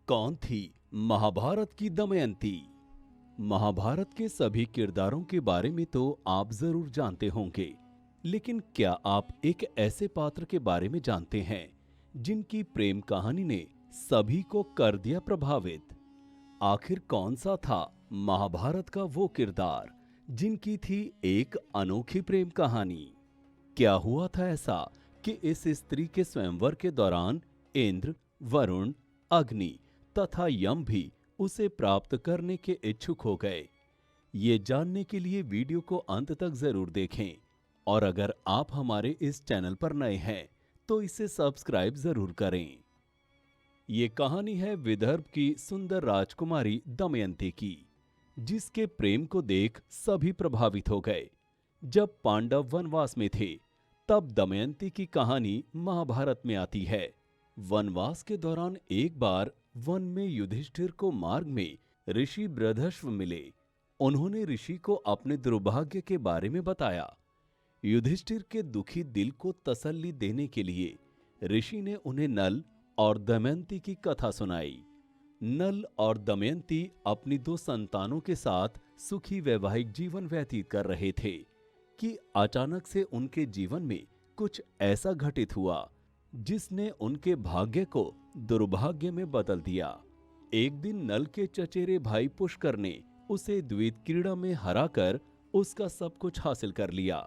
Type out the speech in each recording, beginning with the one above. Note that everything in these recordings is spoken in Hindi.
कौन थी महाभारत की दमयंती? महाभारत के सभी किरदारों के बारे में तो आप जरूर जानते होंगे, लेकिन क्या आप एक ऐसे पात्र के बारे में जानते हैं जिनकी प्रेम कहानी ने सभी को कर दिया प्रभावित? आखिर कौन सा था महाभारत का वो किरदार जिनकी थी एक अनोखी प्रेम कहानी? क्या हुआ था ऐसा कि इस स्त्री के स्वयंवर के दौरान इंद्र, वरुण, अग्नि तथा यम भी उसे प्राप्त करने के इच्छुक हो गए? ये जानने के लिए वीडियो को अंत तक जरूर देखें, और अगर आप हमारे इस चैनल पर नए हैं तो इसे सब्सक्राइब जरूर करें। ये कहानी है विदर्भ की सुंदर राजकुमारी दमयंती की, जिसके प्रेम को देख सभी प्रभावित हो गए। जब पांडव वनवास में थे, तब दमयंती की कहानी महाभारत में आती है। वनवास के दौरान एक बार वन में युधिष्ठिर को मार्ग में ऋषि बृहदश्व मिले। उन्होंने ऋषि को अपने दुर्भाग्य के बारे में बताया। युधिष्ठिर के दुखी दिल को तसल्ली देने के लिए ऋषि ने उन्हें नल और दमयंती की कथा सुनाई। नल और दमयंती अपनी दो संतानों के साथ सुखी वैवाहिक जीवन व्यतीत कर रहे थे कि अचानक से उनके जीवन में कुछ ऐसा घटित हुआ जिसने उनके भाग्य को दुर्भाग्य में बदल दिया। एक दिन नल के चचेरे भाई पुष्कर ने उसे द्वैत क्रीड़ा में हराकर उसका सब कुछ हासिल कर लिया।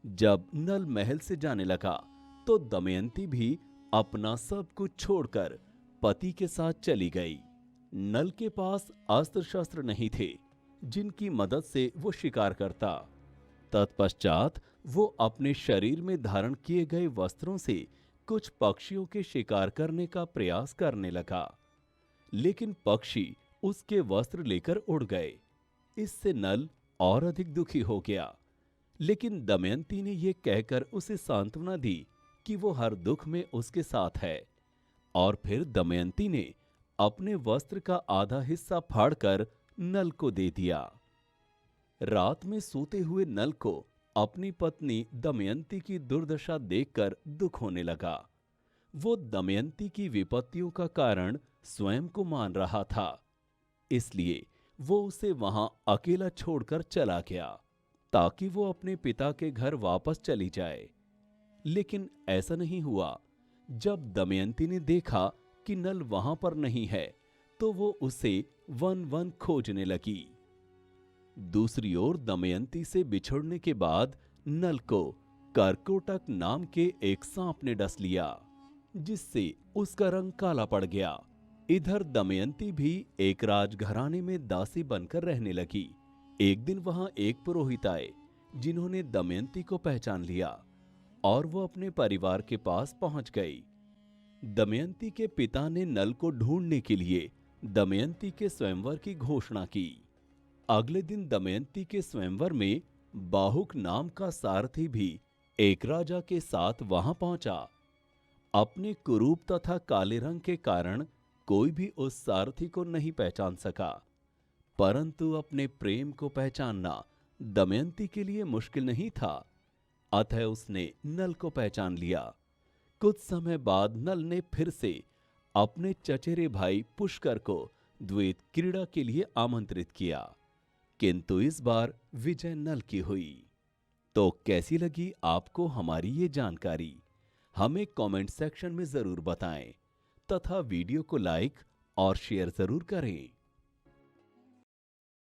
जब नल महल से जाने लगा तो दमयंती भी अपना सब कुछ छोड़कर पति के साथ चली गई। नल के पास अस्त्र शस्त्र नहीं थे जिनकी मदद से वो शिकार करता। तत्पश्चात वो अपने शरीर में धारण किए गए वस्त्रों से कुछ पक्षियों के शिकार करने का प्रयास करने लगा, लेकिन पक्षी उसके वस्त्र लेकर उड़ गए। इससे नल और अधिक दुखी हो गया, लेकिन दमयंती ने यह कहकर उसे सांत्वना दी कि वो हर दुख में उसके साथ है। और फिर दमयंती ने अपने वस्त्र का आधा हिस्सा फाड़कर नल को दे दिया। रात में सोते हुए नल को अपनी पत्नी दमयंती की दुर्दशा देखकर दुख होने लगा। वो दमयंती की विपत्तियों का कारण स्वयं को मान रहा था, इसलिए वो उसे वहां अकेला छोड़कर चला गया ताकि वो अपने पिता के घर वापस चली जाए। लेकिन ऐसा नहीं हुआ। जब दमयंती ने देखा कि नल वहां पर नहीं है, तो वो उसे वन वन खोजने लगी। दूसरी ओर दमयंती से बिछुड़ने के बाद नल को करकोटक नाम के एक सांप ने डस लिया, जिससे उसका रंग काला पड़ गया। इधर दमयंती भी एक राजघराने में दासी बनकर रहने लगी। एक दिन वहां एक पुरोहित आए जिन्होंने दमयंती को पहचान लिया, और वो अपने परिवार के पास पहुंच गई। दमयंती के पिता ने नल को ढूंढने के लिए दमयंती के स्वयंवर की घोषणा की। अगले दिन दमयंती के स्वयंवर में बाहुक नाम का सारथी भी एक राजा के साथ वहां पहुंचा। अपने कुरूप तथा काले रंग के कारण कोई भी उस सारथी को नहीं पहचान सका, परंतु अपने प्रेम को पहचानना दमयंती के लिए मुश्किल नहीं था। अतः उसने नल को पहचान लिया। कुछ समय बाद नल ने फिर से अपने चचेरे भाई पुष्कर को द्वैत क्रीड़ा के लिए आमंत्रित किया, किंतु इस बार विजय नल की हुई। तो कैसी लगी आपको हमारी ये जानकारी? हमें कमेंट सेक्शन में जरूर बताएं तथा वीडियो को लाइक और शेयर जरूर करें।